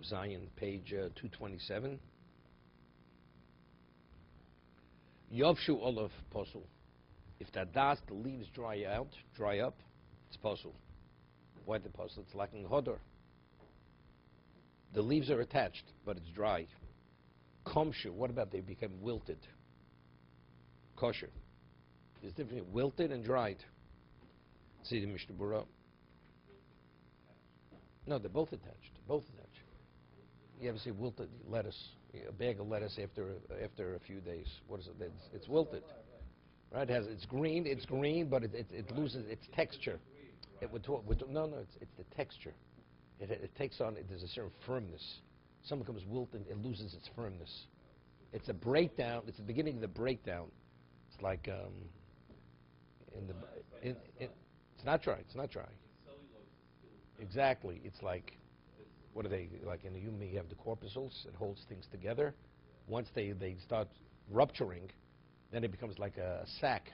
Zion, page 227. Yovshu olav posul. If the leaves dry up, it's posul. Why the posul? It's lacking hodor. The leaves are attached, but it's dry. Komshu, what about they become wilted? Kosher. There's difference between wilted and dried. See the Mishna Berura. No, they're both attached. Both attached. You ever see wilted lettuce? A bag of lettuce after a few days. What is it? It's wilted, right? It's green, but it loses its texture. No, it's the texture. It takes on. There's a certain firmness. Something becomes wilted, it loses its firmness. It's a breakdown. It's the beginning of the breakdown. It's like it's not dry. It's not dry. Exactly. It's like, what are they, like in the human, you have the corpuscles, it holds things together. Once they start rupturing, then it becomes like a sack,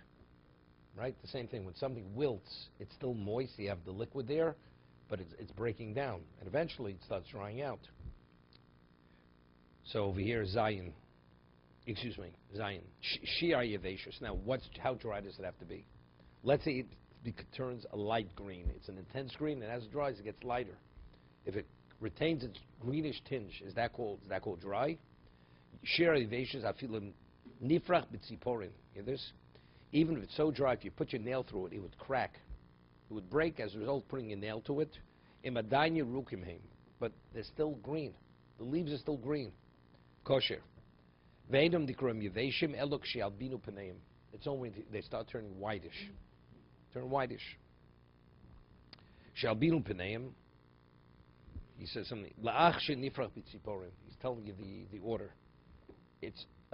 right? The same thing, when something wilts, it's still moist, you have the liquid there, but it's breaking down, and eventually it starts drying out. So over here, Zion. Shi'ar Yevashus. Now, how dry does it have to be? Let's say it turns a light green. It's an intense green, and as it dries, it gets lighter. If it retains its greenish tinge, is that called dry? Shi'ar Yevashus afilim nifrach b'tziporin. Hear this? Even if it's so dry, if you put your nail through it, it would crack. It would break as a result of putting a nail to it. Imadanya rukimheim. But they're still green. The leaves are still green. Kosher. Ve'edom dikram yeveshim elok she'albinu paneim. It's only when they start turning whitish. Turn whitish. She'albinu paneim. He says something. La'ach she'nifrach b'tziporim. He's telling you the order.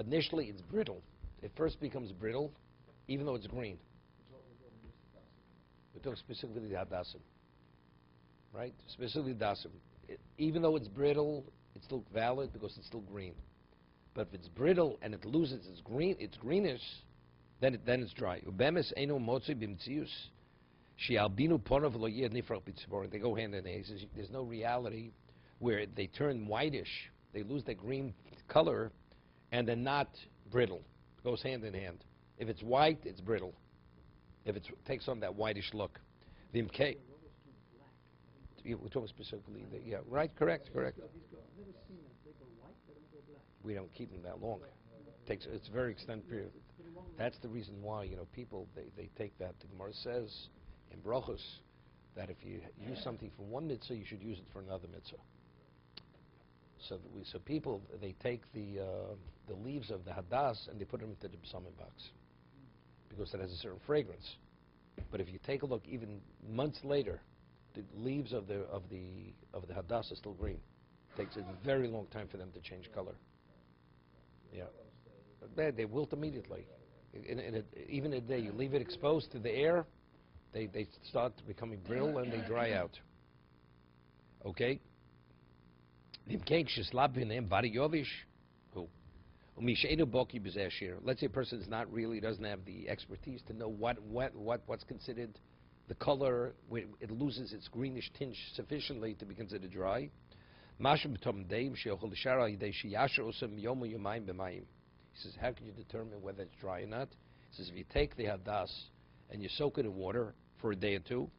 Initially it's brittle. It first becomes brittle, even though it's green. We're talking specifically the hadassim, right? Specifically dasim. Even though it's brittle, it's still valid because it's still green. But if it's brittle and it loses its greenish, then it's dry. Ubemes eno motzi b'mtzius. She'albinu ponav lo yeh nifrach b'tziporin. They go hand in hand. He says there's no reality where they turn whitish, they lose their green color, and they're not brittle. It goes hand in hand. If it's white, it's brittle. If it takes on that whitish look. The MK. We're talking specifically, yeah, right, correct. We don't keep them that long. It's a very extended period. That's the reason why, people, they take that. The Gemara says in Brachos that if you use something for one mitzvah, you should use it for another mitzvah. So people, they take the leaves of the hadas and they put them into the b'samim box because it has a certain fragrance. But if you take a look, even months later, the leaves of the hadas are still green. It takes a very long time for them to change color. Yeah, they wilt immediately. Even a day you leave it exposed to the air, they start becoming brittle and they dry out. Okay. Let's say a person doesn't have the expertise to know what's considered the color. It loses its greenish tinge sufficiently to be considered dry. He says, how can you determine whether it's dry or not? He says, if you take the hadas and you soak it in water for a day or two,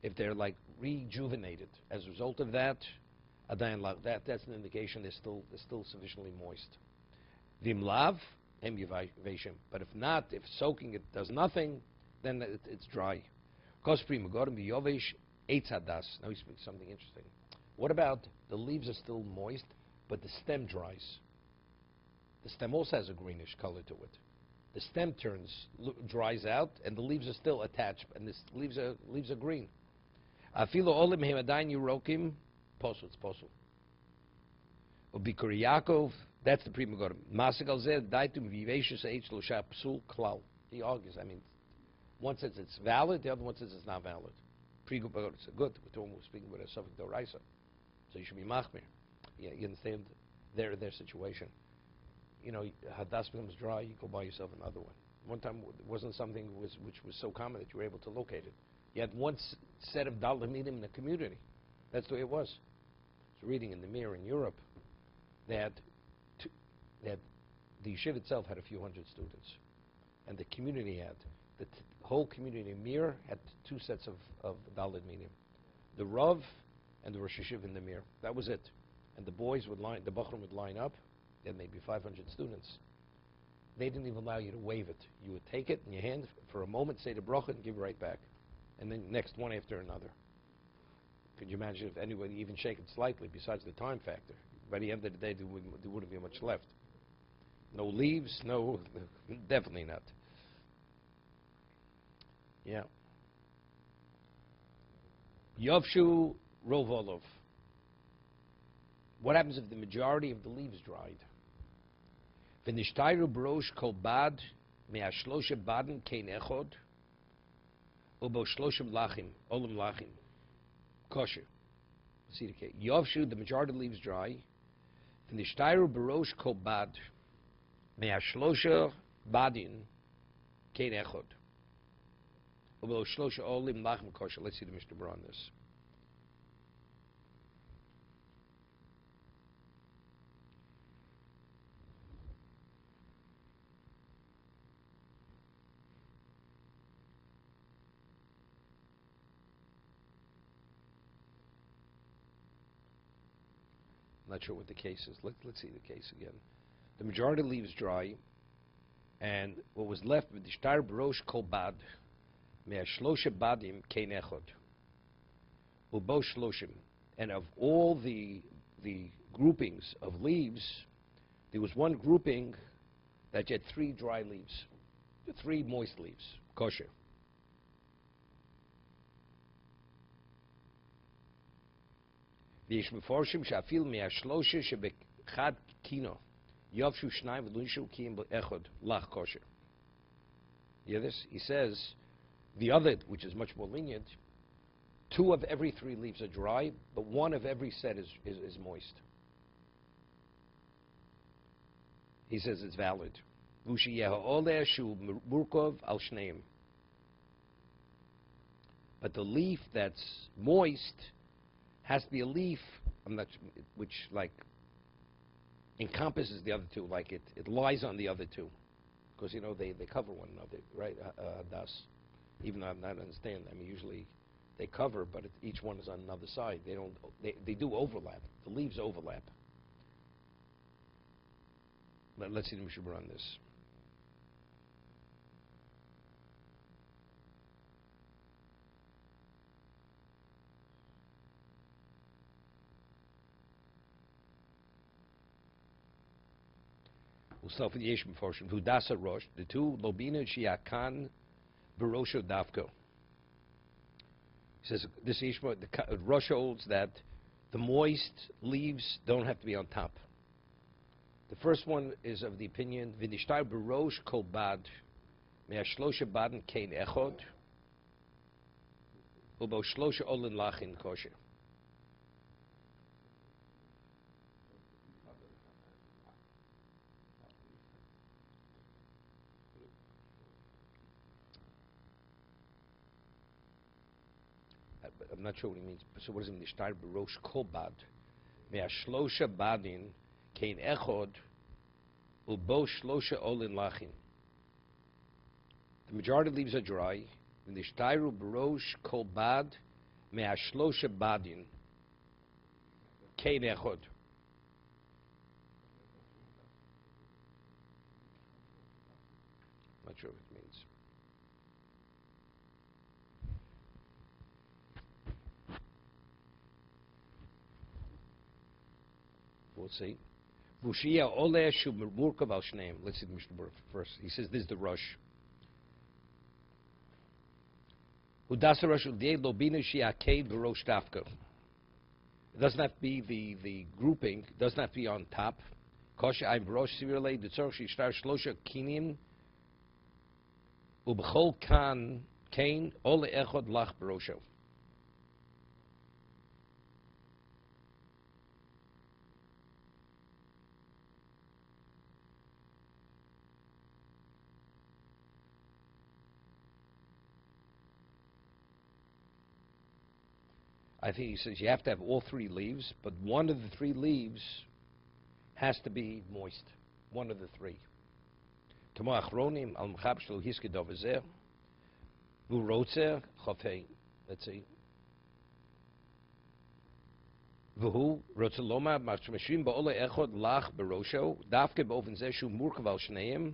if they're like rejuvenated as a result of that, that's an indication they're still sufficiently moist. Vimlav, but if not, if soaking it does nothing, then it's dry. Now he speaks something interesting. What about the leaves are still moist, but the stem dries? The stem also has a greenish color to it. The stem dries out, and the leaves are still attached, and the leaves are green. Afilu olim hemadayin yurokim, posul, it's posul. Ubikur Yaakov, that's the Pri Megadim. Masik al zeh daitum viveshus h l'sha psul klal. He argues. One says it's valid, the other one says it's not valid. Pri Megadim said, good. We're speaking with a Suffolk Doraisa, so you should be machmir. Yeah, you understand their situation. Hadas becomes dry, you go buy yourself another one. One time it wasn't something which was so common that you were able to locate it. You had one set of Dalit Minim in the community. That's the way it was. I was reading in the Mirror in Europe that the yeshiva itself had a few hundred students, and the community had, the whole community in Mir had two sets of Dalit Minim. The Rav and the Rosh Yeshiva in the Mir. That was it. And the boys would line, the Bachrim would line up. They had maybe 500 students. They didn't even allow you to wave it. You would take it in your hand for a moment, say the bracha, and give it right back. And then next one after another. Could you imagine if anybody even shake it slightly, besides the time factor? By the end of the day, there wouldn't be much left. No leaves, no, definitely not. Yeah. Yovshu Rovolov. What happens if the majority of the leaves dried? V'nishtayru b'rosh kol bad me'ashlosha baden kein echod ubo shloshim lachim, olim lachim. Kosher. See the case. Yovshu, the majority of the leaves dry. V'nishtayru b'rosh kol bad me'ashlosha badin kein echod ubo shlosha olim lachim kosher. Let's see the Mishna Berura on this. I'm not sure what the case is. Let's see the case again. The majority of the leaves dry, and what was left with the shtar b'rosh kol bad me'ashlosha badim kein echod ubo shloshim, and of all the groupings of leaves, there was one grouping that had 3 dry leaves, 3 moist leaves, kosher. ויש מפורשים שאפילו מהשלושה שבחד קינו יובשו שניים ולוישו קיים באחד לך kosher. You hear this? He says, the other, which is much more lenient, 2 of every 3 leaves are dry, but 1 of every set is moist. He says it's valid. But the leaf that's moist has to be a leaf, which like encompasses the other 2, like it lies on the other 2, because you know they cover one another, right? Das, even though I don't understand. I mean, usually they cover, but each one is on another side. They don't. They do overlap. The leaves overlap. Let's see the Mishna Berura on this. The 2 lobina shiakan barosho dafko. He says this Ishma, the Rosh holds that the moist leaves don't have to be on top. The first one is of the opinion v'nishtar barosh kol bad me'ashlosha baden kein echod ubo shlosha olin lachin kosher. I'm not sure what he means. So what does it mean? Nishtar b'rosh kol bad me'ashlosha badin kein echod ubo shlosha olin lachin. The majority of leaves are dry. Nishtaru b'rosh kol bad me'ashlosha badin kein echod. Not sure what it means. We'll see. Vushia ole shu murkav al shneim. Let's see the Mishna Berura first. He says this is the Rosh. Udasa Rosh udei lobinu shiaked v'rosh dafka. It doesn't have to be the grouping. It doesn't have to be on top. Kosher ein v'rosh sivirlei d'tzorch shishtar shlosha kinim ubechol kan kain ole echod lach b'rosho. I think he says you have to have all three leaves, but one of the three leaves has to be moist. One of the three. Let's see. והוא רוצה לומר, משתמשים בעולה אחד לך בראשו, דווקא באופן זה שהוא מורכב על שניהם,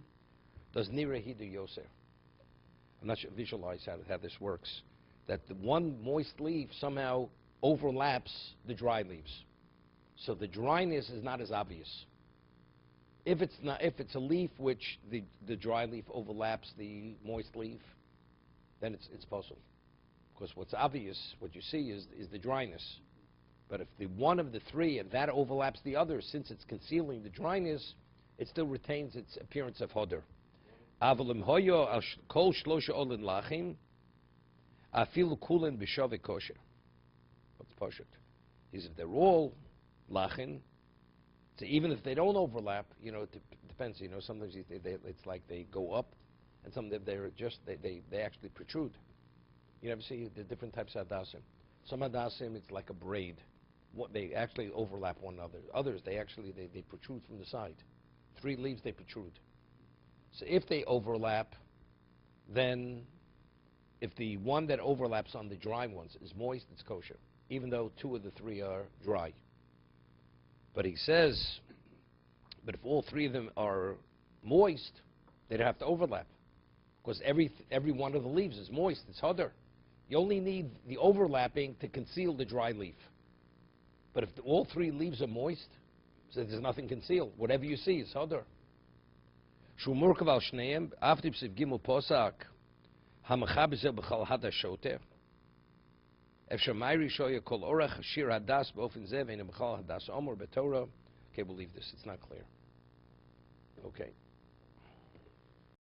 does nira hidu yoser. I'm not sure visualize how this works. That the one moist leaf somehow overlaps the dry leaves. So the dryness is not as obvious. If it's a leaf which the dry leaf overlaps the moist leaf, then it's possible. Because what's obvious, what you see is the dryness. But if the one of the three, and that overlaps the other, since it's concealing the dryness, it still retains its appearance of hodor. Avalim hoyo al kol shlosha olin lachim, afilu kulin b'shavik kosher. What's poshet? Is if they're all lachin, so even if they don't overlap, it depends. Sometimes it's like they go up, and sometimes they actually protrude. You ever see the different types of hadasim? Some hadasim, it's like a braid. They actually overlap one another. Others, they protrude from the side. Three leaves, they protrude. So if they overlap, then if the one that overlaps on the dry ones is moist, it's kosher, even though two of the three are dry. But he says, but if all three of them are moist, they don't have to overlap, because every one of the leaves is moist. It's hodor. You only need the overlapping to conceal the dry leaf. But if all three leaves are moist, so there's nothing concealed. Whatever you see is hodor. Shu murkav al shneim, after psiv gimel posak, hamachabizer b'chal hadashoter. Efshar mayri shoya kol orach shir hadas b'ofen zev, ein b'chal hadas omor b'torah. Okay, we'll leave this. It's not clear. Okay.